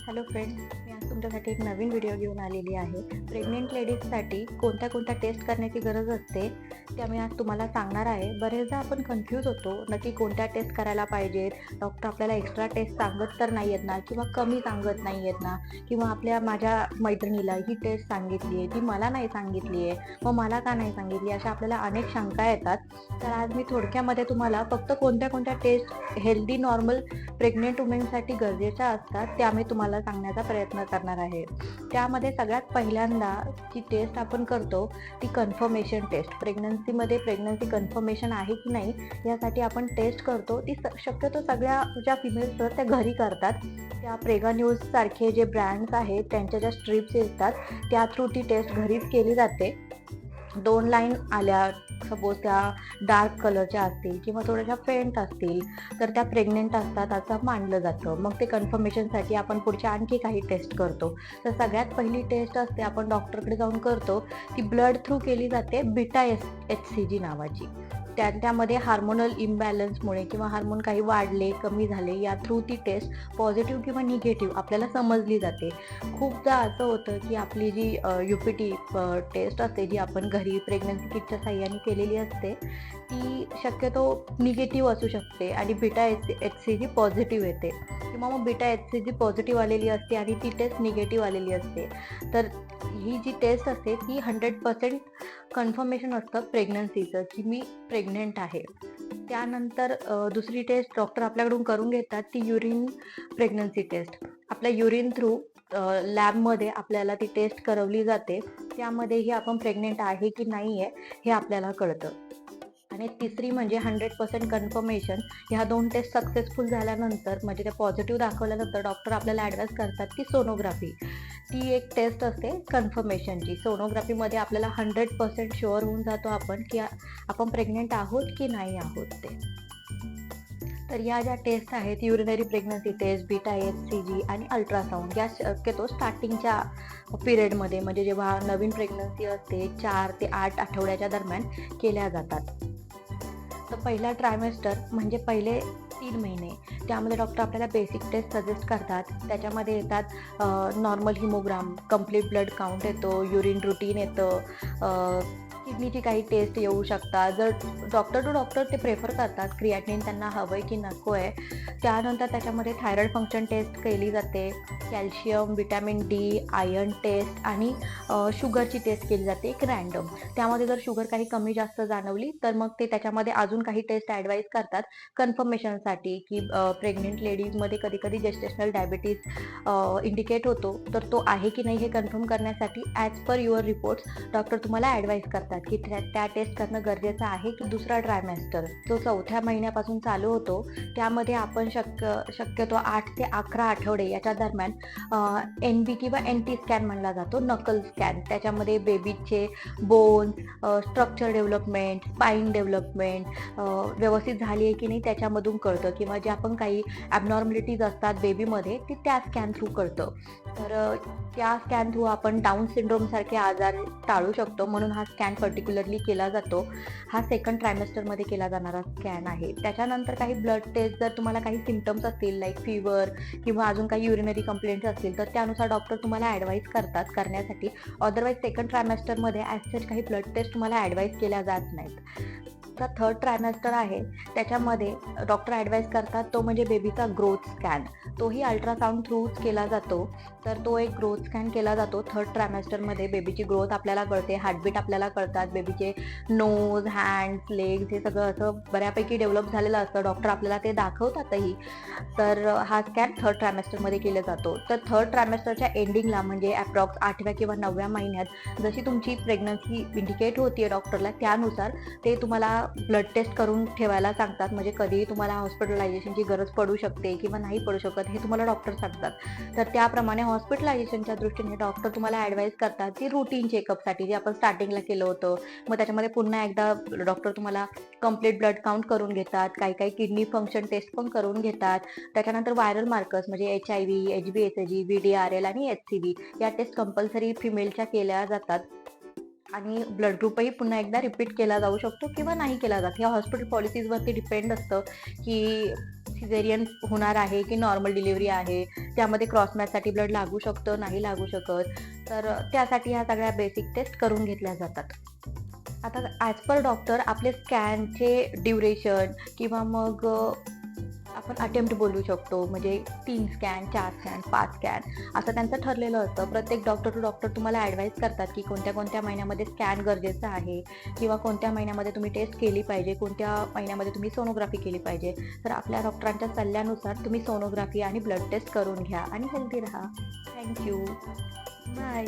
Hello friends, मी आज तुमच्यासाठी एक नवीन व्हिडिओ घेऊन आलेली आहे. प्रेग्नेंट लेडीजसाठी कोणत्या कोणत्या टेस्ट करण्याची गरज असते त्या मी आज तुम्हाला सांगणार आहे. बरेचदा आपण कन्फ्यूज होतो नक्की कोणत्या टेस्ट करायला पाहिजेत. डॉक्टर आपल्याला एक्स्ट्रा टेस्ट सांगत तर नाही आहेत ना, किंवा कमी सांगत नाही आहेत ना, किंवा माझ्या मैत्रिणीला ही टेस्ट सांगितली आहे, ती मला नाही सांगितली आहे, मग मला का नाही सांगितली, अशा आपल्याला अनेक शंका येतात. तर आज मी थोडक्यामध्ये तुम्हाला फक्त कोणत्या कोणत्या टेस्ट हेल्दी नॉर्मल प्रेग्नेंट वुमेनसाठी गरजेच्या असतात त्या मी तुम्हाला सांगण्याचा प्रयत्न करणार आहे. त्यामध्ये सगळ्यात पहिल्यांदा जी टेस्ट आपण करतो ती कन्फर्मेशन टेस्ट. प्रेग्नन्सीमध्ये प्रेग्नन्सी कन्फर्मेशन आहे की नाही यासाठी आपण टेस्ट करतो. ती शक्यतो सगळ्या ज्या फिमेल्स त्या घरी करतात. त्या प्रेगा न्यूज सारखे जे ब्रँड्स आहेत त्यांच्या ज्या स्ट्रिप्स येतात त्या थ्रू ती टेस्ट घरीच केली जाते. 2 लाईन आल्या, सपोज त्या डार्क कलरच्या असतील किंवा थोड्याशा फेंट असतील तर त्या प्रेग्नेंट असतात असं मानलं जातं. मग ते कन्फर्मेशनसाठी आपण पुढच्या आणखी काही टेस्ट करतो. तर सगळ्यात पहिली टेस्ट असते आपण डॉक्टरकडे जाऊन करतो, ती ब्लड थ्रू केली जाते, बीटा HCG नावाची. त्यामध्ये हार्मोनल इम्बॅलन्समुळे किंवा हार्मोन काही वाढले कमी झाले या थ्रू ती टेस्ट पॉझिटिव्ह किंवा निगेटिव्ह आपल्याला समजली जाते. खूपदा असं होतं की आपली जी UPT टेस्ट असते जी आपण घरी प्रेग्नन्सी किटच्या साह्याने केलेली असते ती शक्यतो निगेटिव्ह असू शकते आणि बीटा HCG पॉझिटिव्ह येते, किंवा मग बीटा HCG पॉझिटिव्ह आलेली असते आणि ती टेस्ट निगेटिव्ह आलेली असते. तर ही जी टेस्ट असते ती 100% कन्फर्मेशन असतं प्रेग्नन्सीचं की मी प्रेग्नेंट आहे. त्यानंतर दुसरी टेस्ट डॉक्टर आपल्याकडून करून घेतात ती युरिन प्रेग्नन्सी टेस्ट. आपल्या युरिन थ्रू लॅबमध्ये आपल्याला ती टेस्ट करवली जाते. त्यामध्येही आपण प्रेग्नेंट आहे की नाही आहे हे आपल्याला कळतं. आणि तिसरी म्हणजे 100% कन्फर्मेशन. ह्या 2 टेस्ट सक्सेसफुल झाल्यानंतर म्हणजे त्या पॉझिटिव्ह दाखवल्यानंतर डॉक्टर आपल्याला ॲडवाइस करतात की सोनोग्राफी. ती एक टेस्ट असते कन्फर्मेशनची. सोनोग्राफीमध्ये आपल्याला 100% शुअर होऊन जातो आपण की आपण प्रेग्नेंट आहोत की नाही आहोत ते. तर या ज्या टेस्ट आहेत urinary pregnancy test, beta HCG आणि अल्ट्रासाऊंड या शक्यतो स्टार्टिंगच्या पिरियडमध्ये म्हणजे जेव्हा नवीन प्रेग्नन्सी असते 4 ते 8 आठवड्याच्या दरम्यान केल्या जातात. तर पहिला ट्रायमेस्टर म्हणजे पहिले 3 महिने त्यामध्ये डॉक्टर आपल्याला बेसिक टेस्ट सजेस्ट करतात. त्याच्यामध्ये येतात normal haemogram, complete blood count येतो, युरिन रुटीन येतं, किडनीची काही टेस्ट येऊ शकतात. जर डॉक्टर टू डॉक्टर ते प्रेफर करतात क्रिएटिनिन त्यांना हवं आहे की नको आहे. त्यानंतर त्याच्यामध्ये थायरॉइड फंक्शन टेस्ट केली जाते, calcium, vitamin D, iron test आणि शुगरची टेस्ट केली जाते एक रँडम. त्यामध्ये जर शुगर काही कमी जास्त जाणवली तर मग ते त्याच्यामध्ये अजून काही टेस्ट ॲडवाईज करतात कन्फर्मेशनसाठी की प्रेग्नेंट लेडीजमध्ये कधी कधी जेस्टेशनल डायबिटीज इंडिकेट होतो, तर तो आहे की नाही हे कन्फर्म करण्यासाठी as per your reports doctor तुम्हाला ॲडवाईज करतात की त्या टेस्ट करणं गरजेचं आहे. की दुसरा ट्रायमेस्टर जो 4थ्या महिन्यापासून चालू होतो त्यामध्ये आपण शक्यतो 8 ते 11 आठवडे याच्या दरम्यान NB किंवा NT स्कॅन म्हणला जातो, नकल स्कॅन. त्याच्यामध्ये बेबीचे bones, structure development, spine development व्यवस्थित झाली आहे की नाही त्याच्यामधून कळतं, किंवा जे आपण काही ॲबनॉर्मॅलिटीज असतात बेबीमध्ये ते त्या स्कॅन थ्रू कळतं. तर त्या स्कॅन थ्रू आपण डाऊन सिंड्रोमसारखे आजार टाळू शकतो, म्हणून हा स्कॅन पर्टिक्युलरली केला जातो. हा सेकंड ट्रायमेस्टरमध्ये केला जाणारा स्कॅन आहे. त्याच्यानंतर काही ब्लड टेस्ट जर तुम्हाला काही सिम्पटम्स असतील लाईक फीवर किंवा अजून काही युरिनरी कंप्लेंट्स असतील तर त्यानुसार डॉक्टर तुम्हाला ॲडवाईज करतात करण्यासाठी. अदरवाईज सेकंड ट्रायमेस्टरमध्ये ॲज सच काही ब्लड टेस्ट तुम्हाला ॲडवाईज केल्या जात नाहीत. आता थर्ड ट्रायमेस्टर आहे त्याच्यामध्ये डॉक्टर ॲडवाईज करतात तो म्हणजे बेबीचा ग्रोथ स्कॅन. तोही अल्ट्रासाऊंड थ्रूच केला जातो. तर तो एक ग्रोथ स्कॅन केला जातो थर्ड ट्रायमेस्टरमध्ये. बेबीची ग्रोथ आपल्याला कळते, हार्टबीट आपल्याला कळतात, बेबीचे नोज, हँड्स, लेग्स हे सगळं असं बऱ्यापैकी डेव्हलप झालेलं असतं. डॉक्टर आपल्याला ते दाखवतातही. तर हा स्कॅन थर्ड ट्रायमेस्टरमध्ये केला जातो. तर थर्ड ट्रायमेस्टरच्या एंडिंगला म्हणजे ॲप्रॉक्स 8व्या किंवा 9व्या महिन्यात जशी तुमची प्रेग्नन्सी इंडिकेट होतीये डॉक्टरला त्यानुसार ते तुम्हाला ब्लड टेस्ट करून ठेवायला सांगतात. म्हणजे कधीही तुम्हाला हॉस्पिटलायझेशनची गरज पडू शकते किंवा नाही पडू शकत हे तुम्हाला डॉक्टर सांगतात. तर त्याप्रमाणे हॉस्पिटलायझेशनच्या दृष्टीने डॉक्टर तुम्हाला ॲडवाईज करतात की रुटीन चेकअपसाठी जे आपण स्टार्टिंगला केलं होतं. मग त्याच्यामध्ये पुन्हा एकदा डॉक्टर तुम्हाला कंप्लीट ब्लड काउंट करून घेतात, काही किडनी फंक्शन टेस्ट पण करून घेतात. त्याच्यानंतर व्हायरल मार्कर्स म्हणजे HIV, HbSAg, VDRL आणि HCV या टेस्ट कंपल्सरी फिमेलच्या केल्या जातात. आणि ब्लड ग्रुपही पुन्हा एकदा रिपीट केला जाऊ शकतो किंवा नाही केला जात. ह्या हॉस्पिटल पॉलिसीजवरती डिपेंड असतं की सिझेरियन होणार आहे की नॉर्मल डिलिव्हरी आहे. त्यामध्ये क्रॉस मॅचसाठी ब्लड लागू शकतं, नाही लागू शकत. तर त्यासाठी ह्या सगळ्या बेसिक टेस्ट करून घेतल्या जातात. आता ॲज पर डॉक्टर आपले स्कॅनचे ड्युरेशन किंवा मग आपण अटेम्प्ट बोलू शकतो. म्हणजे 3 स्कॅन, 4 स्कॅन, 5 स्कॅन असं त्यांचं ठरलेलं असतं. प्रत्येक डॉक्टर टू डॉक्टर तुम्हाला ॲडवाईस करतात की कोणत्या-कोणत्या महिन्यामध्ये स्कॅन गरजेचं आहे किंवा कोणत्या महिन्यामध्ये तुम्ही टेस्ट केली पाहिजे, कोणत्या महिन्यामध्ये तुम्ही सोनोग्राफी केली पाहिजे. तर आपल्या डॉक्टरांच्या सल्ल्यानुसार तुम्ही सोनोग्राफी आणि ब्लड टेस्ट करून घ्या आणि हेल्दी राहा. Thank you. बाय.